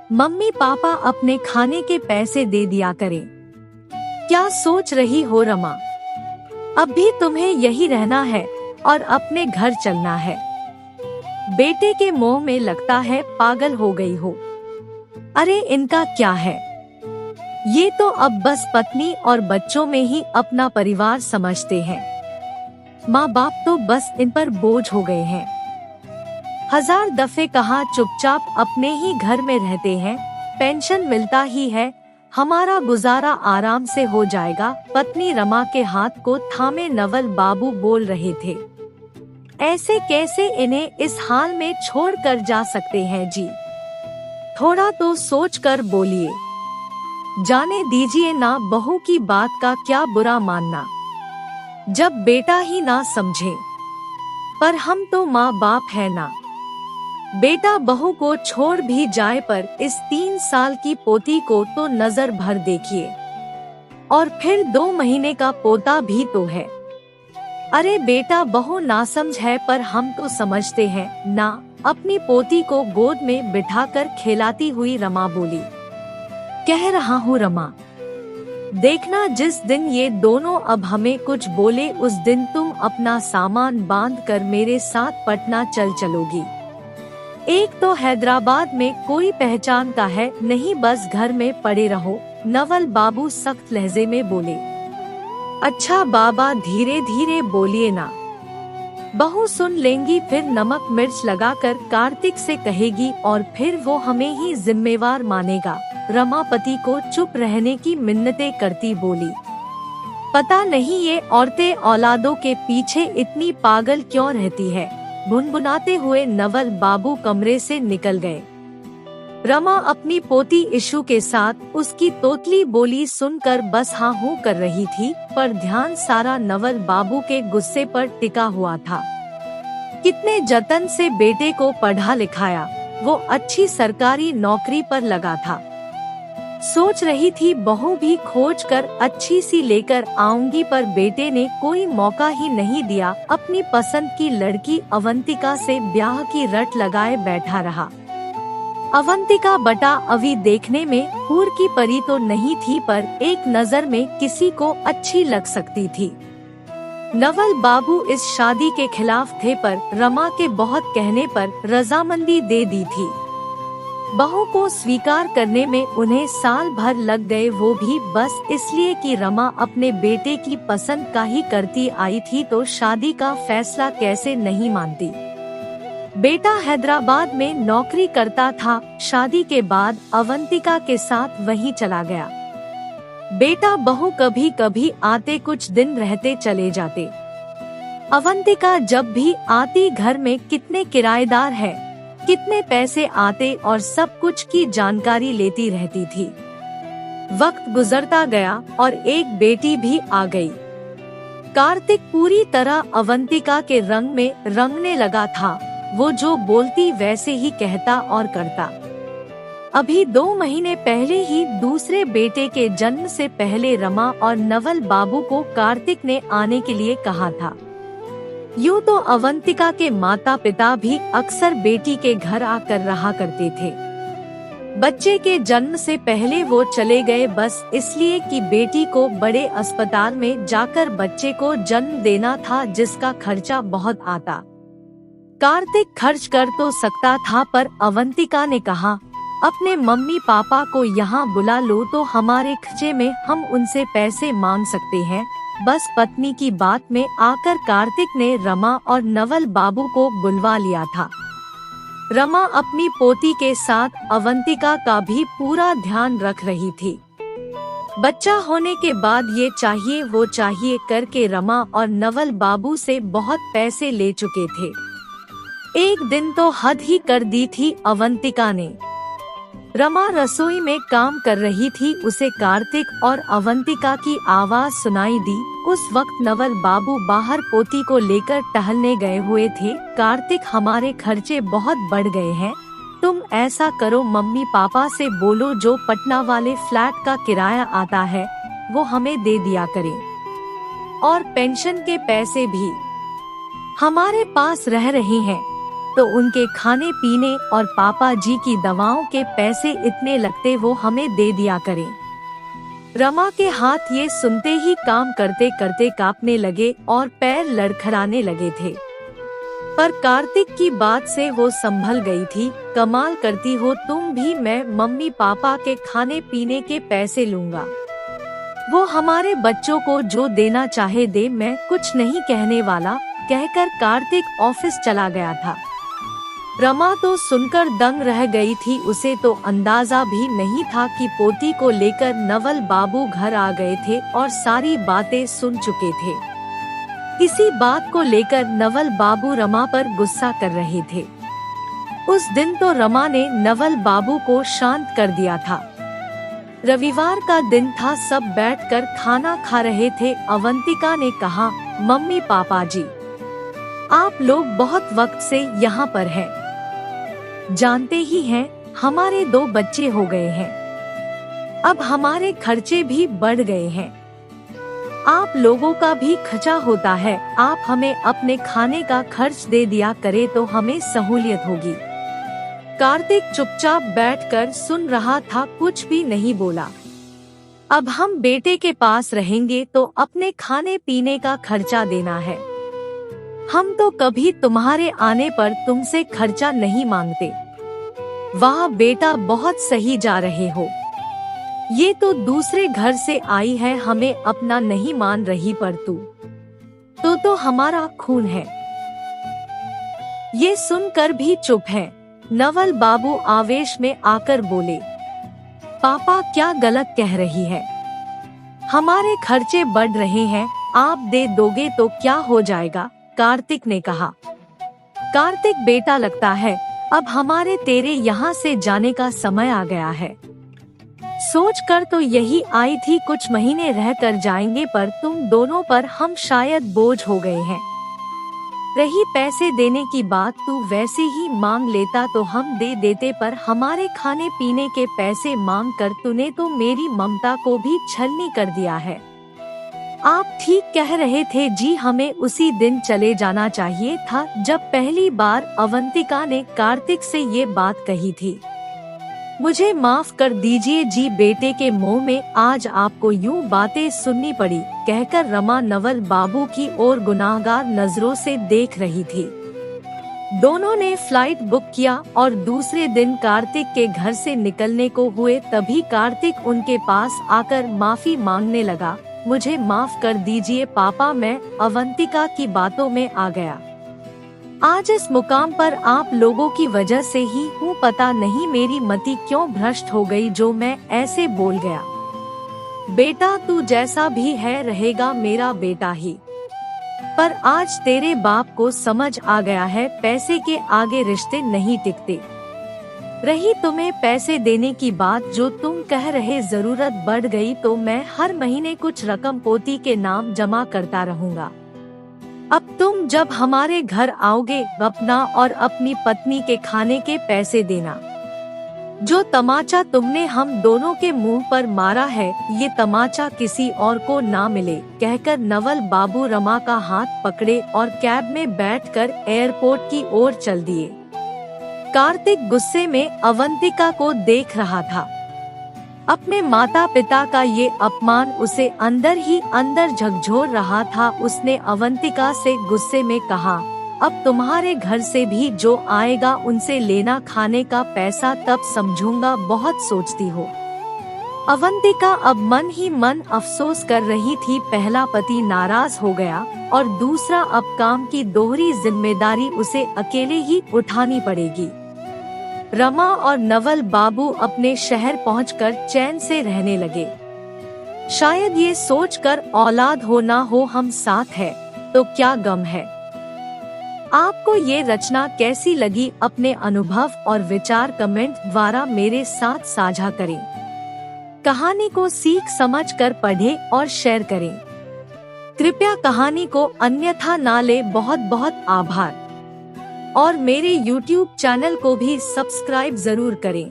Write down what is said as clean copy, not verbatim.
Mummy papa अपने खाने के पैसे दे दिया करें। क्या सोच रही हो रमा? अब भी तुम्हें यही रहना है और अपने घर चलना है। बेटे के मोह में लगता है पागल हो गई हो। अरे इनका क्या है, ये तो अब बस पत्नी और बच्चों में ही अपना परिवार समझते हैं। माँ बाप तो बस इन पर बोझ हो गए हैं। 1000 दफे कहा चुपचाप अपने ही घर में रहते हैं, पेंशन मिलता ही है, हमारा गुजारा आराम से हो जाएगा। पत्नी रमा के हाथ को थामे नवल बाबू बोल रहे थे। ऐसे कैसे इन्हें इस हाल में छोड़ कर जा सकते हैं जी? थोड़ा तो सोच कर बोलिए। जाने दीजिए ना, बहू की बात का क्या बुरा मानना, जब बेटा ही ना समझे। पर हम तो माँ बाप है ना। बेटा बहू को छोड़ भी जाए पर इस 3 साल की पोती को तो नजर भर देखिए, और फिर 2 महीने का पोता भी तो है। अरे बेटा बहू नासमझ है पर हम तो समझते हैं ना। अपनी पोती को गोद में बिठाकर खिलाती हुई रमा बोली। कह रहा हूँ रमा, देखना जिस दिन ये दोनों अब हमें कुछ बोले उस दिन तुम अपना सामान बांध कर मेरे साथ पटना चल चलोगी। एक तो हैदराबाद में कोई पहचान का है नहीं, बस घर में पड़े रहो। नवल बाबू सख्त लहजे में बोले। अच्छा बाबा धीरे धीरे बोलिए ना, बहू सुन लेंगी फिर नमक मिर्च लगाकर कार्तिक से कहेगी और फिर वो हमें ही जिम्मेवार मानेगा। रमा पति को चुप रहने की मिन्नतें करती बोली। पता नहीं ये औरतें औलादों के पीछे इतनी पागल क्यों रहती है। गुनगुनाते हुए नवल बाबू कमरे से निकल गए। रमा अपनी पोती इशू के साथ उसकी तोतली बोली सुनकर बस हाँ हूँ कर रही थी, पर ध्यान सारा नवल बाबू के गुस्से पर टिका हुआ था। कितने जतन से बेटे को पढ़ा लिखाया, वो अच्छी सरकारी नौकरी पर लगा था। सोच रही थी बहू भी खोज कर अच्छी सी लेकर आऊंगी, पर बेटे ने कोई मौका ही नहीं दिया। अपनी पसंद की लड़की अवंतिका से ब्याह की रट लगाए बैठा रहा। अवंतिका बटा अभी देखने में हूर की परी तो नहीं थी, पर एक नजर में किसी को अच्छी लग सकती थी। नवल बाबू इस शादी के खिलाफ थे, पर रमा के बहुत कहने पर रजामंदी दे दी थी। बहू को स्वीकार करने में उन्हें साल भर लग गए, वो भी बस इसलिए कि रमा अपने बेटे की पसंद का ही करती आई थी, तो शादी का फैसला कैसे नहीं मानती। बेटा हैदराबाद में नौकरी करता था, शादी के बाद अवंतिका के साथ वहीं चला गया। बेटा बहू कभी कभी आते, कुछ दिन रहते चले जाते। अवंतिका जब भी आती घर में कितने किराएदार है, कितने पैसे आते और सब कुछ की जानकारी लेती रहती थी। वक्त गुजरता गया और एक बेटी भी आ गई। कार्तिक पूरी तरह अवंतिका के रंग में रंगने लगा था। वो जो बोलती वैसे ही कहता और करता। अभी 2 महीने पहले ही दूसरे बेटे के जन्म से पहले रमा और नवल बाबू को कार्तिक ने आने के लिए कहा था। यूँ तो अवंतिका के माता पिता भी अक्सर बेटी के घर आकर रहा करते थे। बच्चे के जन्म से पहले वो चले गए, बस इसलिए कि बेटी को बड़े अस्पताल में जाकर बच्चे को जन्म देना था, जिसका खर्चा बहुत आता। कार्तिक खर्च कर तो सकता था, पर अवंतिका ने कहा अपने मम्मी पापा को यहाँ बुला लो तो हमारे खर्चे में हम उनसे पैसे मांग सकते हैं। बस पत्नी की बात में आकर कार्तिक ने रमा और नवल बाबू को बुलवा लिया था। रमा अपनी पोती के साथ अवंतिका का भी पूरा ध्यान रख रही थी। बच्चा होने के बाद ये चाहिए वो चाहिए करके रमा और नवल बाबू से बहुत पैसे ले चुके थे। एक दिन तो हद ही कर दी थी अवंतिका ने। रमा रसोई में काम कर रही थी, उसे कार्तिक और अवंतिका की आवाज सुनाई दी। उस वक्त नवल बाबू बाहर पोती को लेकर टहलने गए हुए थे। कार्तिक, हमारे खर्चे बहुत बढ़ गए हैं, तुम ऐसा करो मम्मी पापा से बोलो जो पटना वाले फ्लैट का किराया आता है वो हमें दे दिया करें, और पेंशन के पैसे भी हमारे पास रह रहे हैं। तो उनके खाने पीने और पापा जी की दवाओं के पैसे इतने लगते वो हमें दे दिया करें। रमा के हाथ ये सुनते ही काम करते करते कांपने लगे और पैर लड़खड़ाने लगे थे। पर कार्तिक की बात से वो संभल गई थी। कमाल करती हो तुम भी, मैं मम्मी पापा के खाने पीने के पैसे लूंगा, वो हमारे बच्चों को जो देना चाहे दे, मैं कुछ नहीं कहने वाला, कहकर कार्तिक ऑफिस चला गया था। रमा तो सुनकर दंग रह गई थी। उसे तो अंदाजा भी नहीं था कि पोती को लेकर नवल बाबू घर आ गए थे और सारी बातें सुन चुके थे। इसी बात को लेकर नवल बाबू रमा पर गुस्सा कर रहे थे। उस दिन तो रमा ने नवल बाबू को शांत कर दिया था। रविवार का दिन था, सब बैठकर खाना खा रहे थे। अवंतिका ने कहा, मम्मी पापा जी, आप लोग बहुत वक्त से यहाँ पर हैं। जानते ही हैं, हमारे 2 बच्चे हो गए हैं, अब हमारे खर्चे भी बढ़ गए हैं, आप लोगों का भी खर्चा होता है, आप हमें अपने खाने का खर्च दे दिया करे तो हमें सहूलियत होगी। कार्तिक चुपचाप बैठकर सुन रहा था, कुछ भी नहीं बोला। अब हम बेटे के पास रहेंगे तो अपने खाने पीने का खर्चा देना है, हम तो कभी तुम्हारे आने पर तुमसे खर्चा नहीं मांगते। वाह बेटा, बहुत सही जा रहे हो, ये तो दूसरे घर से आई है, हमें अपना नहीं मान रही, पर तू तो हमारा खून है। ये सुनकर भी चुप है। नवल बाबू आवेश में आकर बोले, पापा क्या गलत कह रही है, हमारे खर्चे बढ़ रहे हैं, आप दे दोगे तो क्या हो जाएगा। कार्तिक ने कहा, कार्तिक बेटा, लगता है अब हमारे तेरे यहाँ से जाने का समय आ गया है। सोच कर तो यही आई थी, कुछ महीने रह कर जाएंगे, पर तुम दोनों पर हम शायद बोझ हो गए हैं। रही पैसे देने की बात, तू वैसे ही मांग लेता तो हम दे देते, पर हमारे खाने पीने के पैसे मांग कर तूने तो मेरी ममता को भी छलनी कर दिया है। आप ठीक कह रहे थे जी, हमें उसी दिन चले जाना चाहिए था जब पहली बार अवंतिका ने कार्तिक से ये बात कही थी। मुझे माफ कर दीजिए जी, बेटे के मुंह में आज आपको यूं बातें सुननी पड़ी, कहकर रमा नवल बाबू की ओर गुनाहगार नजरों से देख रही थी। दोनों ने फ्लाइट बुक किया और दूसरे दिन कार्तिक के घर से निकलने को हुए, तभी कार्तिक उनके पास आकर माफी मांगने लगा। मुझे माफ कर दीजिए पापा, मैं अवंतिका की बातों में आ गया। आज इस मुकाम पर आप लोगों की वजह से ही हूँ, पता नहीं मेरी मति क्यों भ्रष्ट हो गई जो मैं ऐसे बोल गया। बेटा तू जैसा भी है रहेगा मेरा बेटा ही, पर आज तेरे बाप को समझ आ गया है पैसे के आगे रिश्ते नहीं टिकते। रही तुम्हें पैसे देने की बात, जो तुम कह रहे, जरूरत बढ़ गई तो मैं हर महीने कुछ रकम पोती के नाम जमा करता रहूंगा। अब तुम जब हमारे घर आओगे, अपना और अपनी पत्नी के खाने के पैसे देना। जो तमाचा तुमने हम दोनों के मुंह पर मारा है, ये तमाचा किसी और को ना मिले, कहकर नवल बाबू रमा का हाथ पकड़े और कैब में बैठकर एयरपोर्ट की ओर चल दिए। कार्तिक गुस्से में अवंतिका को देख रहा था। अपने माता पिता का ये अपमान उसे अंदर ही अंदर झकझोर रहा था। उसने अवंतिका से गुस्से में कहा, अब तुम्हारे घर से भी जो आएगा उनसे लेना खाने का पैसा, तब समझूंगा बहुत सोचती हो। अवंतिका अब मन ही मन अफसोस कर रही थी, पहला पति नाराज हो गया और दूसरा अब काम की दोहरी जिम्मेदारी उसे अकेले ही उठानी पड़ेगी। रमा और नवल बाबू अपने शहर पहुंचकर चैन से रहने लगे। शायद ये सोचकर औलाद हो ना हो हम साथ है तो क्या गम है। आपको ये रचना कैसी लगी, अपने अनुभव और विचार कमेंट द्वारा मेरे साथ साझा करें। कहानी को सीख समझकर पढ़ें और शेयर करें। कृपया कहानी को अन्यथा ना ले। बहुत बहुत आभार। और मेरे YouTube चैनल को भी सब्सक्राइब जरूर करें।